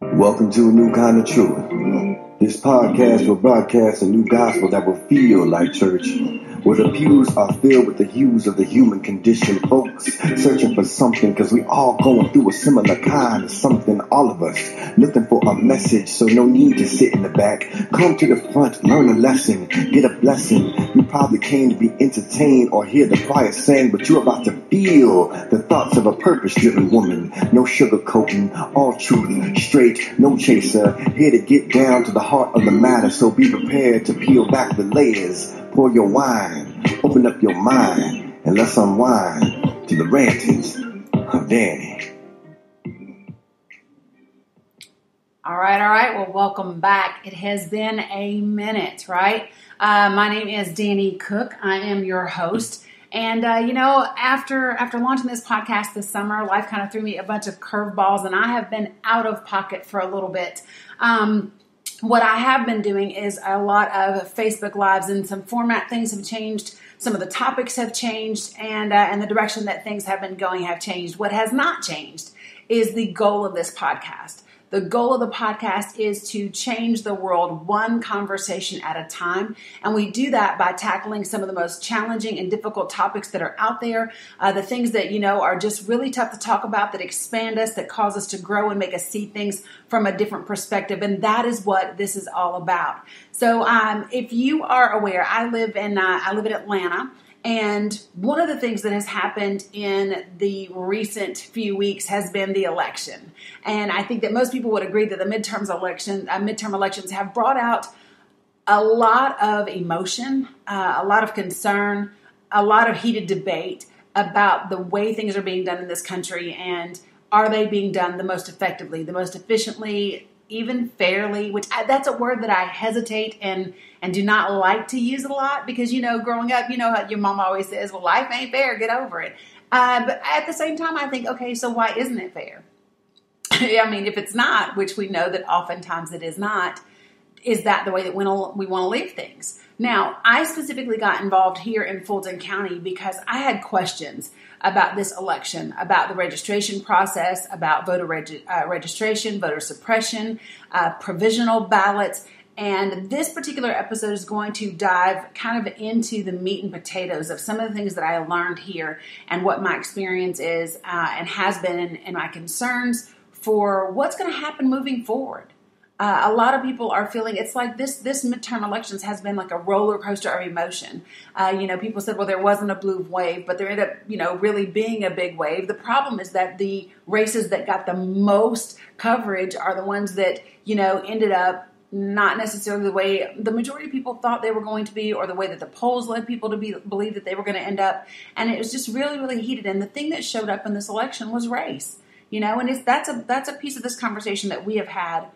Welcome to a new kind of truth. This podcast will broadcast a new gospel that will feel like church, where the pews are filled with the hues of the human condition, folks searching for something, because we all going through a similar kind of something, all of us looking for a message, so no need to sit in the back. Come to the front, learn a lesson, get a blessing. You probably came to be entertained or hear the choir sing, but you're about to feel the thoughts of a purpose-driven woman. No sugarcoating, all truth, straight, no chaser, here to get down to the heart of the matter, so be prepared to peel back the layers. Pour your wine, open up your mind, and let's unwind to the rantings of Danny. All right. Well, welcome back. It has been a minute, right? My name is Danny Cook. I am your host. And, after launching this podcast this summer, life kind of threw me a bunch of curveballs, and I have been out of pocket for a little bit. What I have been doing is a lot of Facebook Lives, and some format things have changed. Some of the topics have changed, and the direction that things have been going have changed. What has not changed is the goal of this podcast. The goal of the podcast is to change the world one conversation at a time. And we do that by tackling some of the most challenging and difficult topics that are out there. The things that, are just really tough to talk about, that expand us, that cause us to grow and make us see things from a different perspective. And that is what this is all about. So if you are aware, I live in Atlanta. And one of the things that has happened in the recent few weeks has been the election. And I think that most people would agree that the midterm elections have brought out a lot of emotion, a lot of concern, a lot of heated debate about the way things are being done in this country, and are they being done the most effectively, the most efficiently, even fairly, which that's a word that I hesitate and do not like to use a lot, because, growing up, your mom always says, well, life ain't fair, get over it. But at the same time, I think, okay, so why isn't it fair? I mean, if it's not, which we know that oftentimes it is not, is that the way that we want to leave things? Now, I specifically got involved here in Fulton County because I had questions about this election, about the registration process, about voter registration, voter suppression, provisional ballots. And this particular episode is going to dive kind of into the meat and potatoes of some of the things that I learned here, and what my experience is and has been, and my concerns for what's going to happen moving forward. A lot of people are feeling it's like this midterm elections has been like a roller coaster of emotion. People said, well, there wasn't a blue wave, but there ended up, really being a big wave. The problem is that the races that got the most coverage are the ones that, ended up not necessarily the way the majority of people thought they were going to be, or the way that the polls led people to believe that they were going to end up. And it was just really, really heated. And the thing that showed up in this election was race, and that's a piece of this conversation that we have had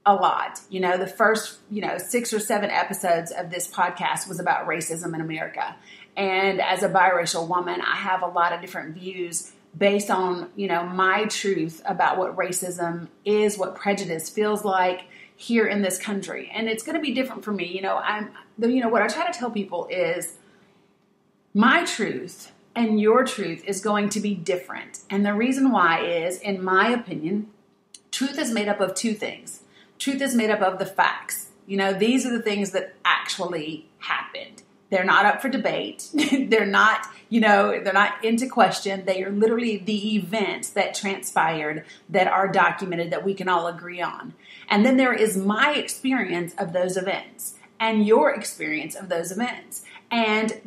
a lot. The first, 6 or 7 episodes of this podcast was about racism in America. And as a biracial woman, I have a lot of different views based on, my truth about what racism is, what prejudice feels like here in this country. And it's going to be different for me. What I try to tell people is my truth and your truth is going to be different. And the reason why is, in my opinion, truth is made up of 2 things. Truth is made up of the facts. These are the things that actually happened. They're not up for debate. They're not into question. They are literally the events that transpired, that are documented, that we can all agree on. And then there is my experience of those events and your experience of those events. And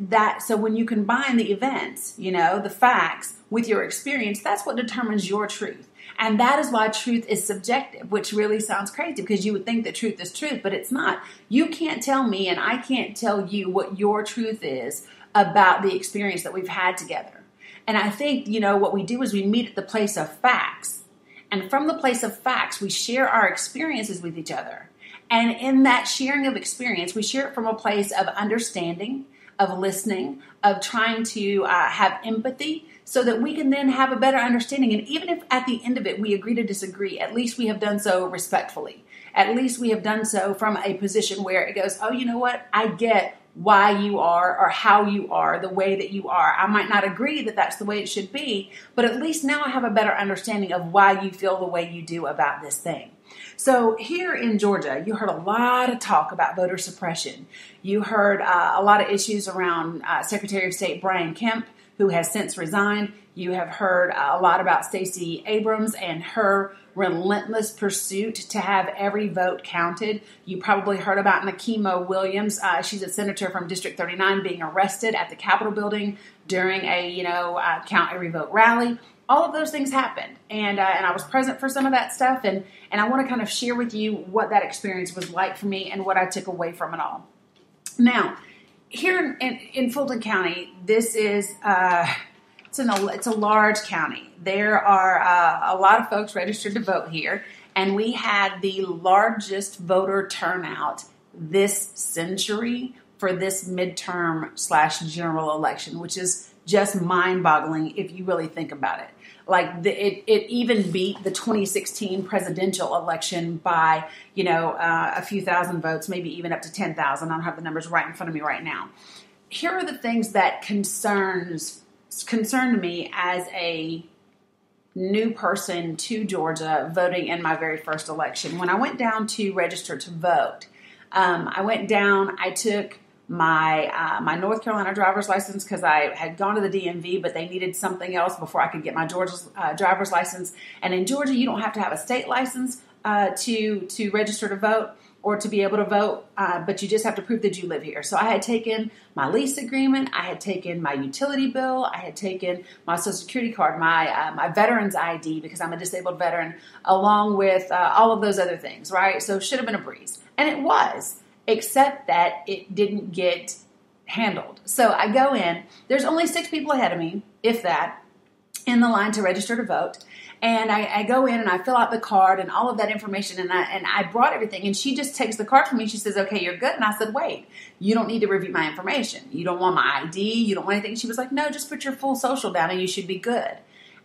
so when you combine the events, the facts with your experience, that's what determines your truth. And that is why truth is subjective, which really sounds crazy, because you would think that truth is truth, but it's not. You can't tell me, and I can't tell you what your truth is about the experience that we've had together. And I think, what we do is we meet at the place of facts. And from the place of facts, we share our experiences with each other. And in that sharing of experience, we share it from a place of understanding, of listening, of trying to have empathy, so that we can then have a better understanding. And even if at the end of it we agree to disagree, at least we have done so respectfully. At least we have done so from a position where it goes, oh, you know what? I get why you are, or how you are, the way that you are. I might not agree that that's the way it should be, but at least now I have a better understanding of why you feel the way you do about this thing. So here in Georgia, you heard a lot of talk about voter suppression. You heard a lot of issues around Secretary of State Brian Kemp, who has since resigned. You have heard a lot about Stacey Abrams and her relentless pursuit to have every vote counted. You probably heard about Nikema Williams. She's a senator from District 39 being arrested at the Capitol building during a, count every vote rally. All of those things happened, and I was present for some of that stuff, and I want to kind of share with you what that experience was like for me and what I took away from it all. Now, here in Fulton County, this is it's a large county. There are a lot of folks registered to vote here, and we had the largest voter turnout this century for this midterm/general election, which is just mind-boggling if you really think about it. Like it even beat the 2016 presidential election by, a few thousand votes, maybe even up to 10,000. I don't have the numbers right in front of me right now. Here are the things that concerned me as a new person to Georgia voting in my very first election. When I went down to register to vote, I took my North Carolina driver's license because I had gone to the DMV, but they needed something else before I could get my Georgia's driver's license. And in Georgia, you don't have to have a state license to register to vote or to be able to vote, but you just have to prove that you live here. So I had taken my lease agreement, I had taken my utility bill, I had taken my Social Security card, my veteran's ID because I'm a disabled veteran, along with all of those other things, right? So it should have been a breeze. And it was. Except that it didn't get handled. So I go in, there's only 6 people ahead of me, if that, in the line to register to vote. And I go in and I fill out the card and all of that information, and I brought everything, and she just takes the card from me. She says, okay, you're good. And I said, wait, you don't need to review my information. You don't want my ID. You don't want anything. She was like, no, just put your full social down and you should be good.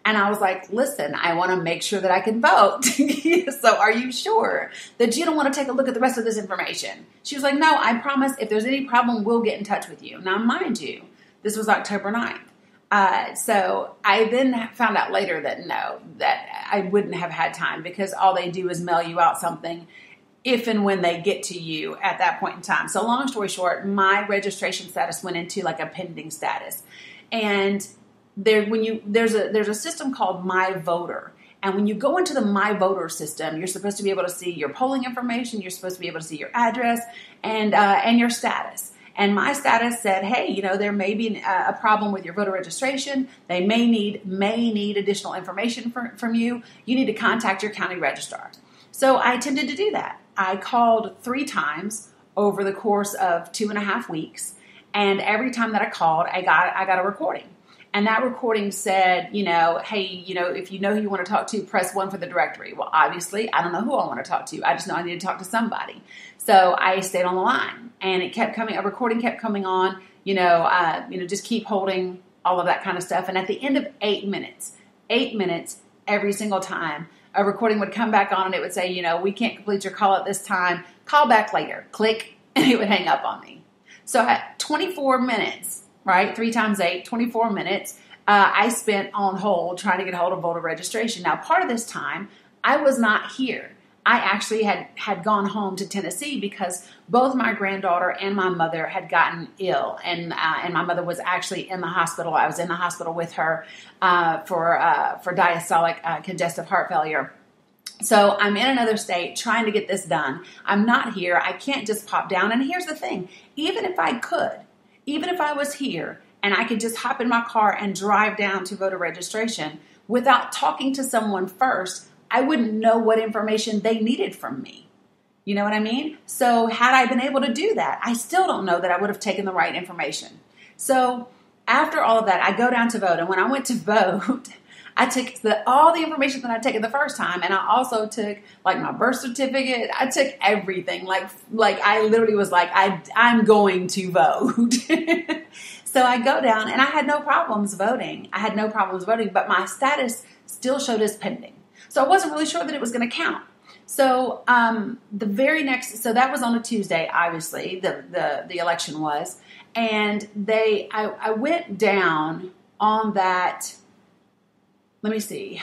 And I was like, listen, I want to make sure that I can vote. So are you sure that you don't want to take a look at the rest of this information? She was like, no, I promise if there's any problem, we'll get in touch with you. Now, mind you, this was October 9th. So I then found out later that I wouldn't have had time because all they do is mail you out something if and when they get to you at that point in time. So long story short, my registration status went into like a pending status. And there's a system called My Voter, and when you go into the My Voter system, you're supposed to be able to see your polling information, you're supposed to be able to see your address and your status. And my status said, hey, there may be a problem with your voter registration. They may need additional information from you. You need to contact your county registrar. So I attempted to do that. I called 3 times over the course of 2.5 weeks, and every time that I called, I got a recording. And that recording said, hey, if you know who you want to talk to, press 1 for the directory. Well, obviously, I don't know who I want to talk to. I just know I need to talk to somebody. So I stayed on the line, and it kept coming. A recording kept coming on. Just keep holding, all of that kind of stuff. And at the end of 8 minutes, every single time, a recording would come back on, and it would say, we can't complete your call at this time. Call back later. Click, and it would hang up on me. So at 24 minutes. Right, 3 times 8, 24 minutes, I spent on hold trying to get a hold of voter registration. Now, part of this time, I was not here. I actually had gone home to Tennessee because both my granddaughter and my mother had gotten ill, and my mother was actually in the hospital. I was in the hospital with her for diastolic congestive heart failure. So I'm in another state trying to get this done. I'm not here. I can't just pop down. And here's the thing, even if I was here and I could just hop in my car and drive down to voter registration without talking to someone first, I wouldn't know what information they needed from me. You know what I mean? So had I been able to do that, I still don't know that I would have taken the right information. So after all of that, I go down to vote. And when I went to vote, I took all the information that I'd taken the first time, and I also took like my birth certificate. I took everything. Like I literally was like, I'm going to vote. So I go down, and I had no problems voting. But my status still showed as pending. So I wasn't really sure that it was going to count. So so that was on a Tuesday, obviously, the election was. And I went down on that, let me see.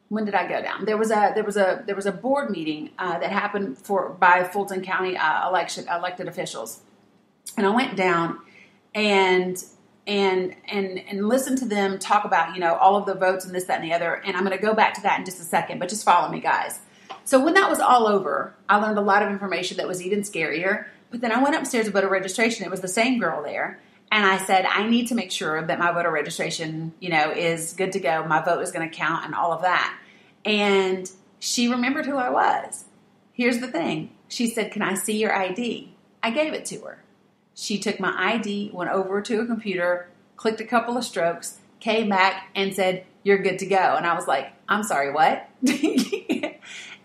when did I go down? There was a board meeting that happened by Fulton County elected officials, and I went down and listened to them talk about all of the votes and this, that, and the other. And I'm going to go back to that in just a second, but just follow me, guys. So when that was all over, I learned a lot of information that was even scarier. But then I went upstairs to voter registration. It was the same girl there. And I said, I need to make sure that my voter registration, is good to go. My vote is going to count and all of that. And she remembered who I was. Here's the thing. She said, can I see your ID? I gave it to her. She took my ID, went over to a computer, clicked a couple of strokes, came back and said, you're good to go. And I was like, I'm sorry, what?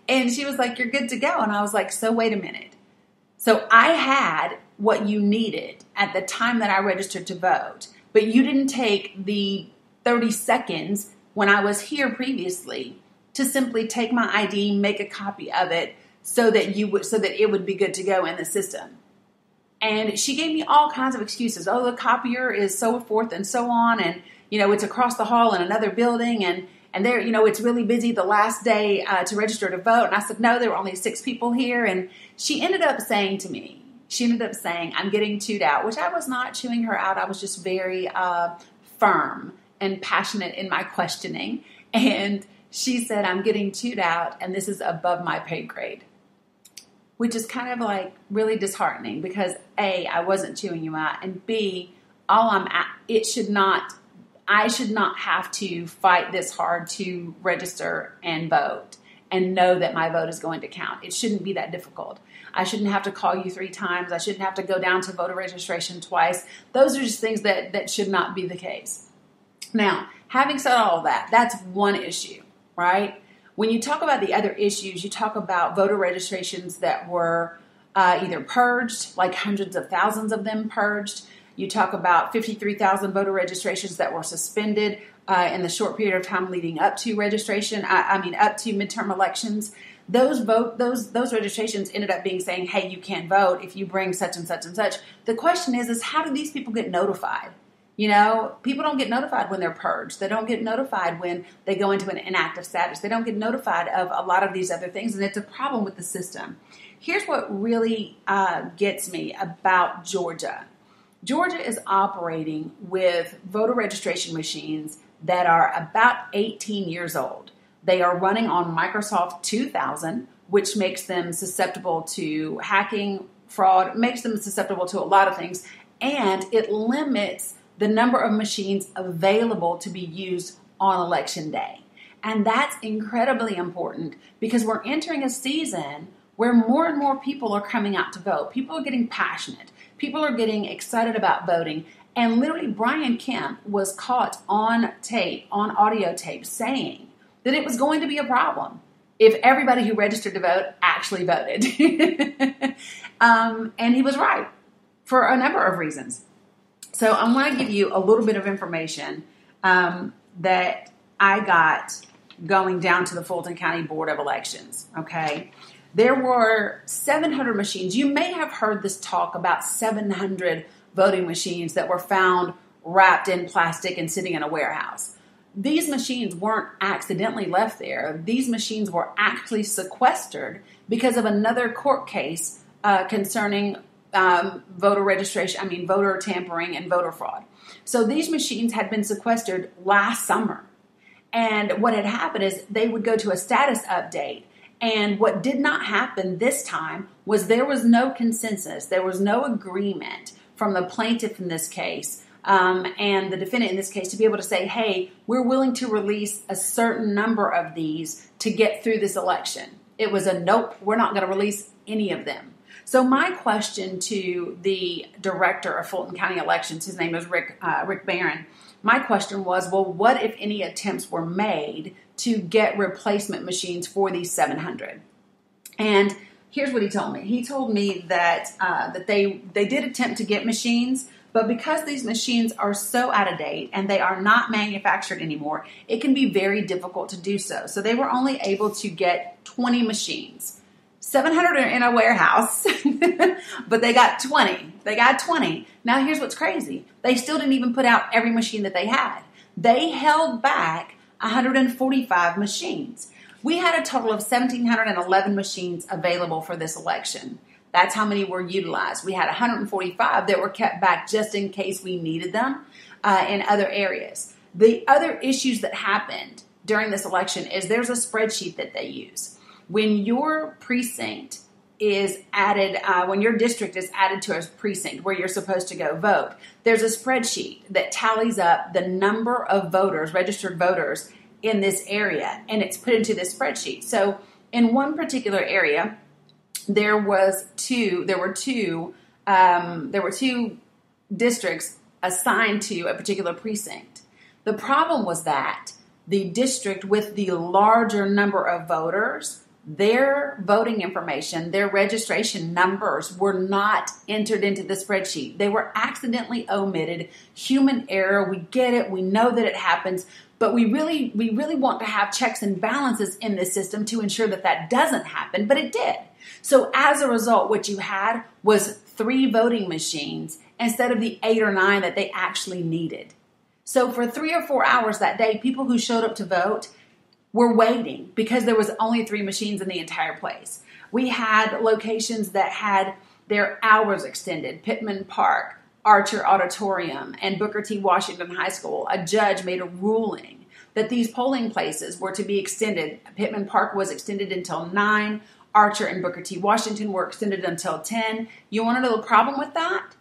And she was like, you're good to go. And I was like, so wait a minute. So I had what you needed at the time that I registered to vote, but you didn't take the 30 seconds when I was here previously to simply take my ID, make a copy of it so that it would be good to go in the system. And she gave me all kinds of excuses. Oh, the copier is so forth and so on. And, it's across the hall in another building. And there, it's really busy the last day to register to vote. And I said, no, there were only 6 people here. And she ended up saying to me, I'm getting chewed out, which I was not chewing her out. I was just very firm and passionate in my questioning. And she said, I'm getting chewed out and this is above my pay grade, which is kind of like really disheartening because A, I wasn't chewing you out, and B, I should not have to fight this hard to register and vote and know that my vote is going to count. It shouldn't be that difficult. I shouldn't have to call you 3 times. I shouldn't have to go down to voter registration twice. Those are just things that should not be the case. Now, having said all of that, that's one issue, right? When you talk about the other issues, you talk about voter registrations that were either purged, like hundreds of thousands of them purged. You talk about 53,000 voter registrations that were suspended in the short period of time leading up to registration. Up to midterm elections. Those registrations ended up saying, hey, you can't vote if you bring such and such and such. The question is how do these people get notified? People don't get notified when they're purged. They don't get notified when they go into an inactive status. They don't get notified of a lot of these other things, and it's a problem with the system. Here's what really gets me about Georgia. Georgia is operating with voter registration machines that are about 18 years old. They are running on Microsoft 2000, which makes them susceptible to hacking, fraud, makes them susceptible to a lot of things, and it limits the number of machines available to be used on election day. And that's incredibly important because we're entering a season where more and more people are coming out to vote. People are getting passionate. People are getting excited about voting. And literally Brian Kemp was caught on tape, on audio tape, saying that it was going to be a problem if everybody who registered to vote actually voted. And he was right for a number of reasons. So I want to give you a little bit of information that I got going down to the Fulton County Board of Elections, okay? There were 700 machines. You may have heard this talk about 700 voting machines that were found wrapped in plastic and sitting in a warehouse. These machines weren't accidentally left there. These machines were actually sequestered because of another court case concerning voter tampering and voter fraud. So these machines had been sequestered last summer. And what had happened is they would go to a status update. And what did not happen this time was there was no consensus. There was no agreement from the plaintiff in this case and the defendant in this case to be able to say, hey, we're willing to release a certain number of these to get through this election. It was a nope, we're not going to release any of them. So my question to the director of Fulton County Elections, his name is Rick Barron, my question was, well, what if any attempts were made to get replacement machines for these 700? And here's what he told me. He told me that they did attempt to get machines, but because these machines are so out of date and they are not manufactured anymore, it can be very difficult to do so. So they were only able to get 20 machines. 700 are in a warehouse, but they got 20. They got 20. Now, here's what's crazy. They still didn't even put out every machine that they had. They held back 145 machines. We had a total of 1,711 machines available for this election. That's how many were utilized. We had 145 that were kept back just in case we needed them in other areas. The other issues that happened during this election is there's a spreadsheet that they use. When your precinct is added, when your district is added to a precinct where you're supposed to go vote, there's a spreadsheet that tallies up the number of voters, registered voters in this area, and it's put into this spreadsheet. So in one particular area, there were two districts assigned to a particular precinct. The problem was that the district with the larger number of voters, their voting information, their registration numbers were not entered into the spreadsheet. They were accidentally omitted. Human error. We get it. We know that it happens, but we really want to have checks and balances in this system to ensure that that doesn't happen, but it did. So as a result, what you had was 3 voting machines instead of the 8 or 9 that they actually needed. So for 3 or 4 hours that day, people who showed up to vote were waiting because there was only 3 machines in the entire place. We had locations that had their hours extended. Pittman Park, Archer Auditorium, and Booker T. Washington High School. A judge made a ruling that these polling places were to be extended. Pittman Park was extended until 9. Archer and Booker T. Washington were extended until 10. You want to know the problem with that?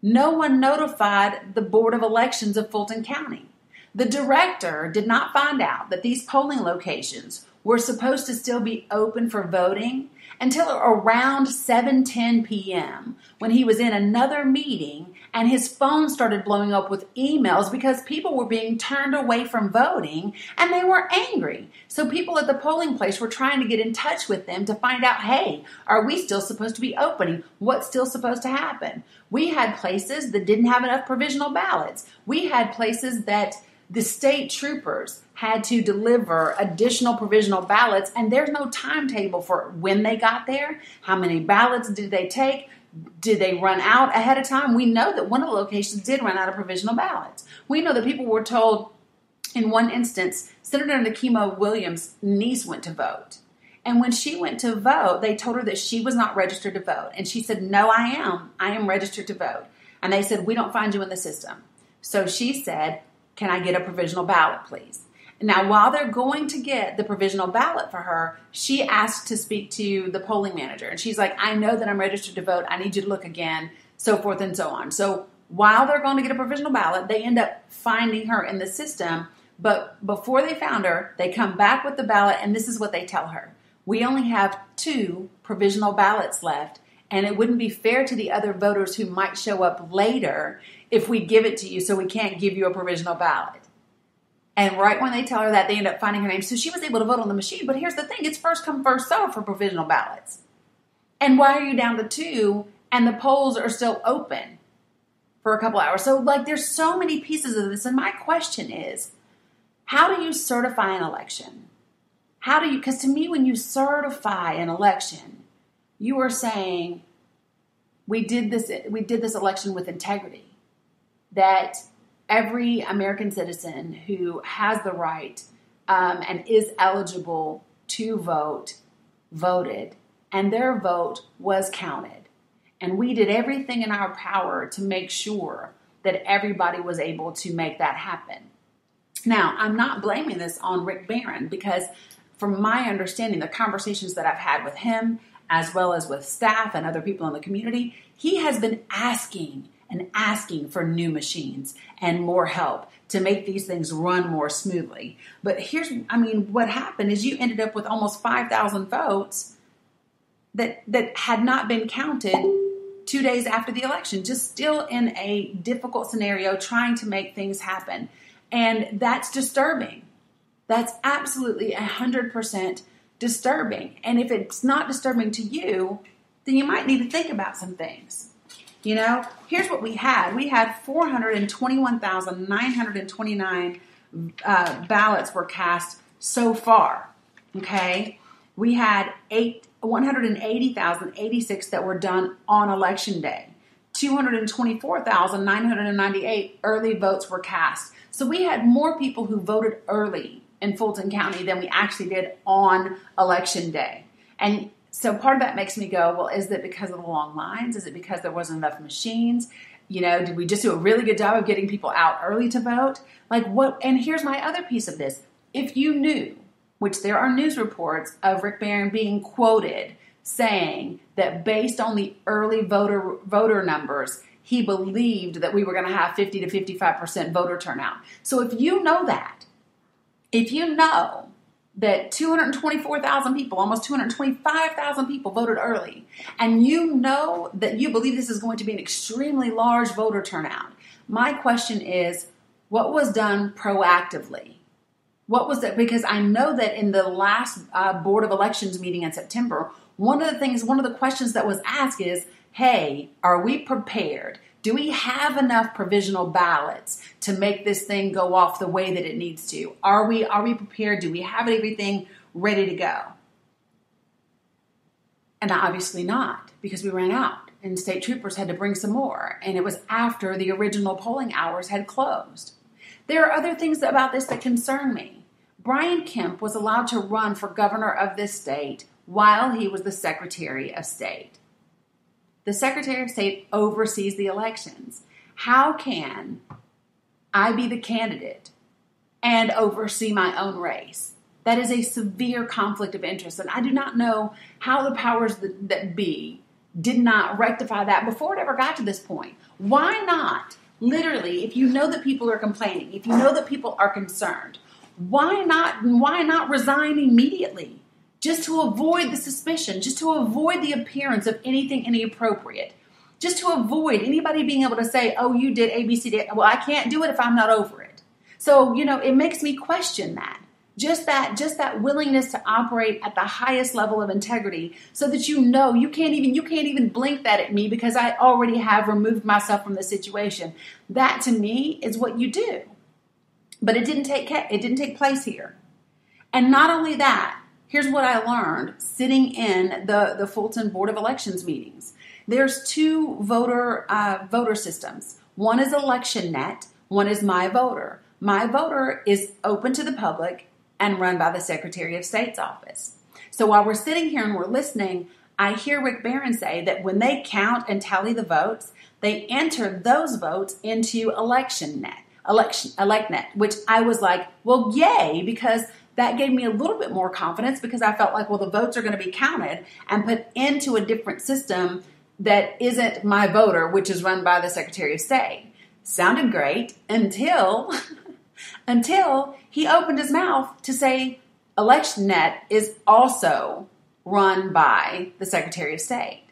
No one notified the Board of Elections of Fulton County. The director did not find out that these polling locations were supposed to still be open for voting until around 7:10 p.m. when he was in another meeting and his phone started blowing up with emails because people were being turned away from voting and they were angry. So people at the polling place were trying to get in touch with them to find out, hey, are we still supposed to be opening? What's still supposed to happen? We had places that didn't have enough provisional ballots. We had places that the state troopers had to deliver additional provisional ballots, and there's no timetable for when they got there. How many ballots did they take? Did they run out ahead of time? We know that one of the locations did run out of provisional ballots. We know that people were told, in one instance, Senator Nikema Williams' niece went to vote. And when she went to vote, they told her that she was not registered to vote. And she said, no, I am. I am registered to vote. And they said, we don't find you in the system. So she said, can I get a provisional ballot, please? Now, while they're going to get the provisional ballot for her, she asked to speak to the polling manager. And she's like, I know that I'm registered to vote. I need you to look again, so forth and so on. So while they're going to get a provisional ballot, they end up finding her in the system. But before they found her, they come back with the ballot, and this is what they tell her. We only have 2 provisional ballots left, and it wouldn't be fair to the other voters who might show up later if we give it to you, so we can't give you a provisional ballot. And right when they tell her that, they end up finding her name. So she was able to vote on the machine. But here's the thing. It's first come, first served for provisional ballots. And why are you down to 2 and the polls are still open for a couple hours? So, there's so many pieces of this. And my question is, how do you certify an election? Because to me, when you certify an election, you are saying, we did this election with integrity. That every American citizen who has the right and is eligible to vote, voted, and their vote was counted. And we did everything in our power to make sure that everybody was able to make that happen. Now, I'm not blaming this on Rick Barron because from my understanding, the conversations that I've had with him, as well as with staff and other people in the community, he has been asking for new machines and more help to make these things run more smoothly. But what happened is you ended up with almost 5,000 votes that had not been counted 2 days after the election, just still in a difficult scenario trying to make things happen. And that's disturbing. That's absolutely 100% disturbing. And if it's not disturbing to you, then you might need to think about some things. Here's what we had. We had 421,929 ballots were cast so far. Okay? We had 180,086 that were done on election day. 224,998 early votes were cast. So we had more people who voted early in Fulton County than we actually did on election day. And so part of that makes me go, well, is it because of the long lines? Is it because there wasn't enough machines? Did we just do a really good job of getting people out early to vote? Like what? And here's my other piece of this. If you knew, which there are news reports of Rick Barron being quoted saying that based on the early voter numbers, he believed that we were going to have 50 to 55% voter turnout. So if you know that, if you know that 224,000 people, almost 225,000 people voted early, and you know that you believe this is going to be an extremely large voter turnout, my question is, what was done proactively? What was it? Because I know that in the last Board of Elections meeting in September, one of the questions that was asked is, hey, are we prepared? Do we have enough provisional ballots to make this thing go off the way that it needs to? Are we prepared? Do we have everything ready to go? And obviously not, because we ran out and state troopers had to bring some more. And it was after the original polling hours had closed. There are other things about this that concern me. Brian Kemp was allowed to run for governor of this state while he was the Secretary of State. The Secretary of State oversees the elections. How can I be the candidate and oversee my own race? That is a severe conflict of interest, and I do not know how the powers that be did not rectify that before it ever got to this point. Why not? Literally, if you know that people are complaining, if you know that people are concerned, why not resign immediately? Just to avoid the suspicion, just to avoid the appearance of anything inappropriate, just to avoid anybody being able to say, oh, you did ABC. Well, I can't do it if I'm not over it. So, it makes me question that. Just that willingness to operate at the highest level of integrity so that you can't even blink that at me because I already have removed myself from the situation. That to me is what you do. But it didn't take place here. And not only that, here's what I learned sitting in the Fulton Board of Elections meetings. There's two voter systems. One is ElectionNet, one is My Voter. My Voter is open to the public and run by the Secretary of State's office. So while we're sitting here and we're listening, I hear Rick Barron say that when they count and tally the votes, they enter those votes into ElectionNet, which I was like, well, yay, because that gave me a little bit more confidence because I felt like, well, the votes are going to be counted and put into a different system that isn't My Voter, which is run by the Secretary of State. Sounded great until he opened his mouth to say ElectionNet is also run by the Secretary of State.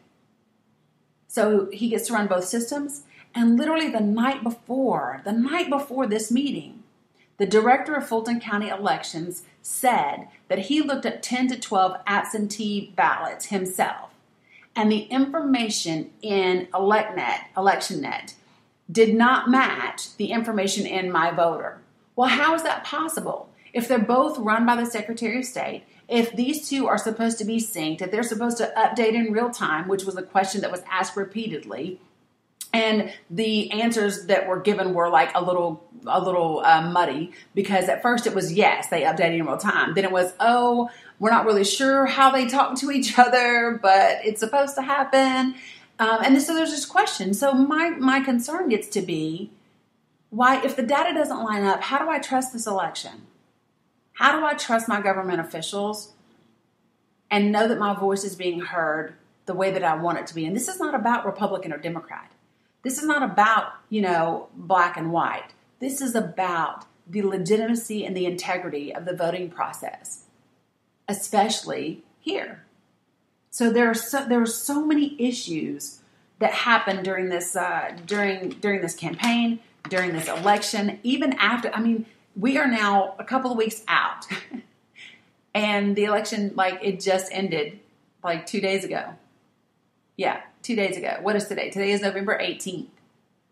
So he gets to run both systems. And literally the night before this meeting, the director of Fulton County Elections said that he looked at 10 to 12 absentee ballots himself. And the information in ElectionNet did not match the information in My Voter. Well, how is that possible? If they're both run by the Secretary of State, if these two are supposed to be synced, if they're supposed to update in real time, which was a question that was asked repeatedly, and the answers that were given were like a little muddy because at first it was yes, they updated in real time. Then it was, oh, we're not really sure how they talk to each other, but it's supposed to happen. So there's this question. So my concern gets to be, why, if the data doesn't line up, how do I trust this election? How do I trust my government officials and know that my voice is being heard the way that I want it to be? And this is not about Republican or Democrat. This is not about, black and white. This is about the legitimacy and the integrity of the voting process, especially here. So there are so many issues that happened during this during this campaign, during this election, even after. I mean, we are now a couple of weeks out, and the election, it just ended 2 days ago. Yeah, 2 days ago. What is today? Today is November 18th.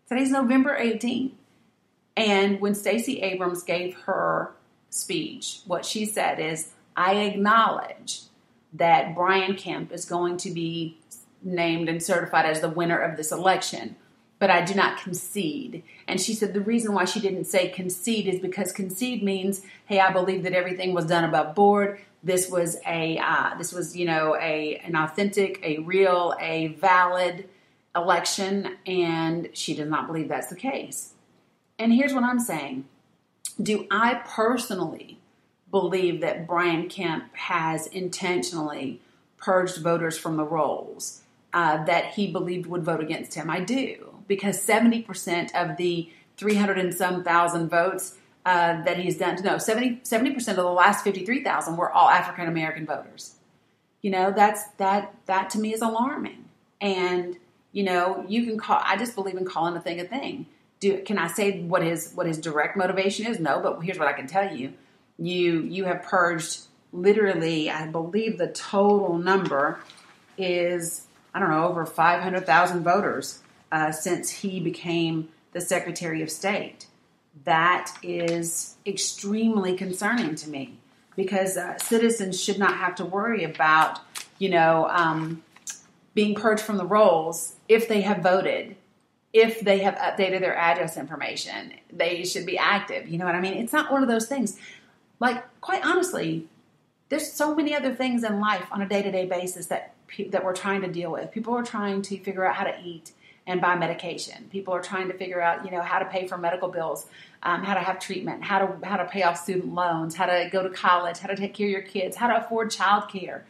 Today's November 18th. And when Stacey Abrams gave her speech, what she said is, I acknowledge that Brian Kemp is going to be named and certified as the winner of this election. but I do not concede. And she said the reason why she didn't say concede is because concede means, hey, I believe that everything was done above board. This was an authentic, a real, a valid election, and she does not believe that's the case. And here's what I'm saying. Do I personally believe that Brian Kemp has intentionally purged voters from the rolls that he believed would vote against him? I do, because 70% of the 300 and some thousand votes that he's done, 70% of the last 53,000 were all African American voters. That to me is alarming. And you can call. I just believe in calling a thing. Can I say what his direct motivation is? No, but here's what I can tell you. You have purged literally, I believe the total number is, over 500,000 voters since he became the Secretary of State. That is extremely concerning to me, because citizens should not have to worry about, being purged from the rolls if they have voted. If they have updated their address information, they should be active. You know what I mean? It's not one of those things. Like, quite honestly, there's so many other things in life on a day-to-day basis that we're trying to deal with. People are trying to figure out how to eat and buy medication. People are trying to figure out, how to pay for medical bills, how to have treatment, how to pay off student loans, how to go to college, how to take care of your kids, how to afford childcare.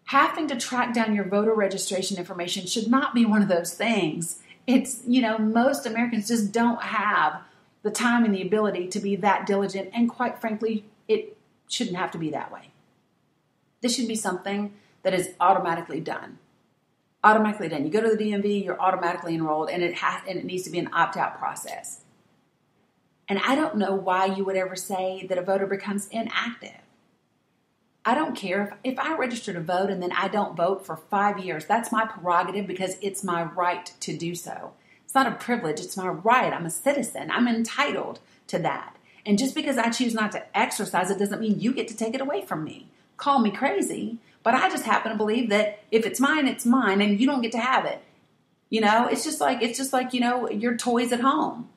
Having to track down your voter registration information should not be one of those things. It's, most Americans just don't have the time and the ability to be that diligent. And quite frankly, it shouldn't have to be that way. This should be something that is automatically done. Automatically done. You go to the DMV, you're automatically enrolled, and it needs to be an opt-out process. And I don't know why you would ever say that a voter becomes inactive. I don't care if I register to vote and then I don't vote for 5 years. That's my prerogative, because it's my right to do so. It's not a privilege. It's my right. I'm a citizen. I'm entitled to that. And just because I choose not to exercise it doesn't mean you get to take it away from me. Call me crazy, but I just happen to believe that if it's mine, and you don't get to have it. It's just like your toys at home.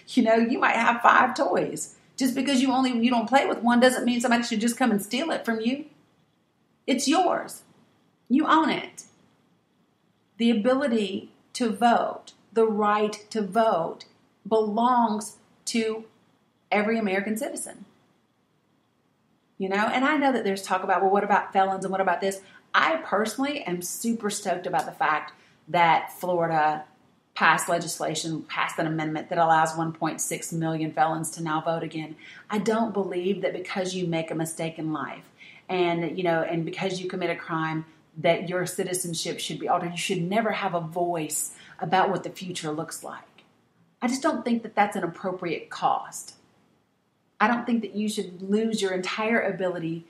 You might have 5 toys. Just because you don't play with one doesn't mean somebody should just come and steal it from you. It's yours. You own it. The ability to vote, the right to vote, belongs to every American citizen. And I know that there's talk about, well, what about felons and what about this? I personally am super stoked about the fact that Florida passed an amendment that allows 1.6 million felons to now vote again. I don't believe that because you make a mistake in life and because you commit a crime that your citizenship should be altered. You should never have a voice about what the future looks like. I just don't think that that's an appropriate cost. I don't think that you should lose your entire ability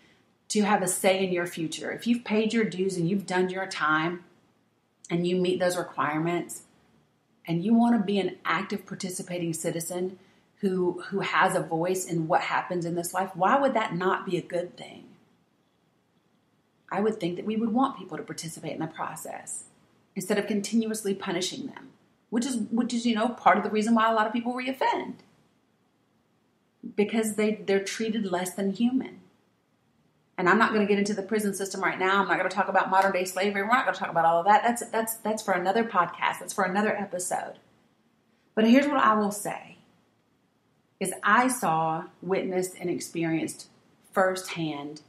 to have a say in your future. If you've paid your dues and you've done your time and you meet those requirements, and you want to be an active participating citizen who has a voice in what happens in this life, why would that not be a good thing? I would think that we would want people to participate in the process instead of continuously punishing them, which is part of the reason why a lot of people reoffend, because they're treated less than human. And I'm not going to get into the prison system right now. I'm not going to talk about modern day slavery. We're not going to talk about all of that. That's for another podcast. That's for another episode. But here's what I will say is I saw, witnessed, and experienced firsthand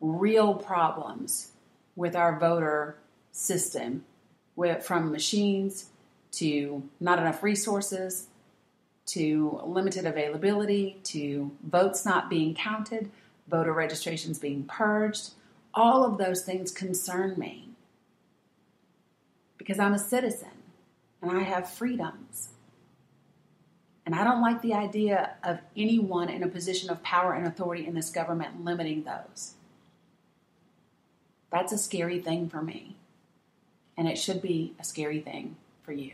real problems with our voter system, from machines to not enough resources to limited availability to votes not being counted, voter registrations being purged. All of those things concern me because I'm a citizen and I have freedoms. And I don't like the idea of anyone in a position of power and authority in this government limiting those. That's a scary thing for me. And it should be a scary thing for you.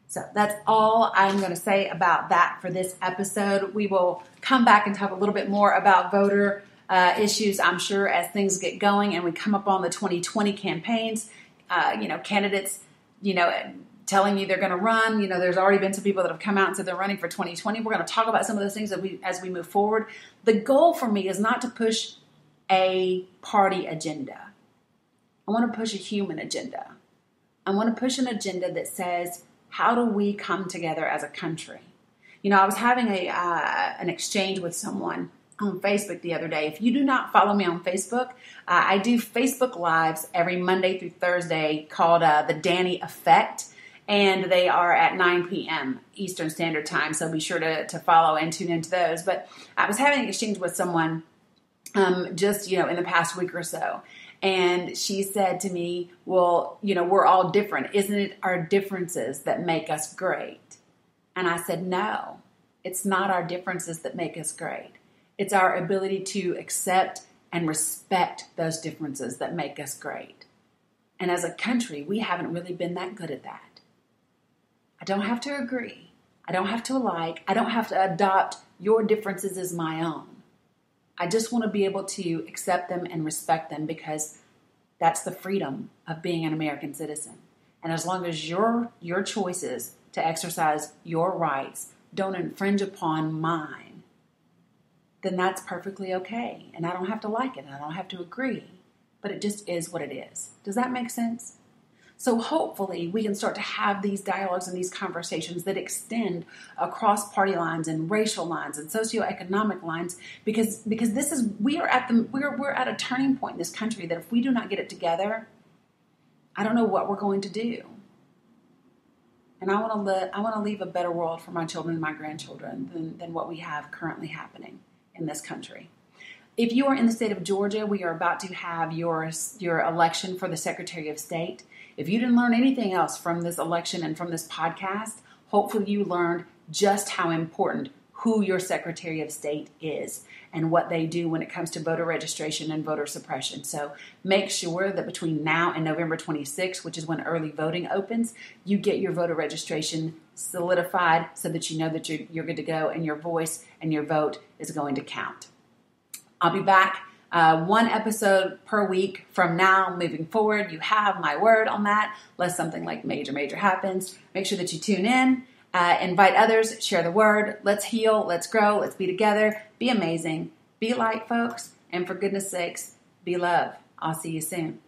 So that's all I'm going to say about that for this episode. We will come back and talk a little bit more about voter issues, I'm sure, as things get going and we come up on the 2020 campaigns. Candidates, telling you they're going to run. There's already been some people that have come out and said they're running for 2020. We're going to talk about some of those things as we move forward. The goal for me is not to push a party agenda. I want to push a human agenda. I want to push an agenda that says, how do we come together as a country? I was having an exchange with someone on Facebook the other day. If you do not follow me on Facebook, I do Facebook Lives every Monday through Thursday called the Danny Effect, and they are at 9 p.m. Eastern Standard Time, so be sure to follow and tune into those. But I was having an exchange with someone just in the past week or so, and she said to me, well, we're all different. Isn't it our differences that make us great? And I said, no, it's not our differences that make us great. It's our ability to accept and respect those differences that make us great. And as a country, we haven't really been that good at that. I don't have to agree. I don't have to like. I don't have to adopt your differences as my own. I just want to be able to accept them and respect them, because that's the freedom of being an American citizen. And as long as your choices to exercise your rights don't infringe upon mine, then that's perfectly okay. And I don't have to like it, and I don't have to agree, but it just is what it is. Does that make sense? So hopefully we can start to have these dialogues and these conversations that extend across party lines and racial lines and socioeconomic lines, because we're at a turning point in this country that if we do not get it together, I don't know what we're going to do. And I want to leave a better world for my children and my grandchildren than what we have currently happening in this country. If you are in the state of Georgia, we are about to have your election for the Secretary of State. If you didn't learn anything else from this election and from this podcast, hopefully you learned just how important who your Secretary of State is and what they do when it comes to voter registration and voter suppression. So make sure that between now and November 26th, which is when early voting opens, you get your voter registration solidified so that you know that you're good to go and your voice and your vote is going to count. I'll be back one episode per week from now moving forward. You have my word on that. Unless something like major happens, make sure that you tune in. Invite others, share the word. Let's heal, let's grow, let's be together, be amazing, be light, folks, and for goodness sakes, be love. I'll see you soon.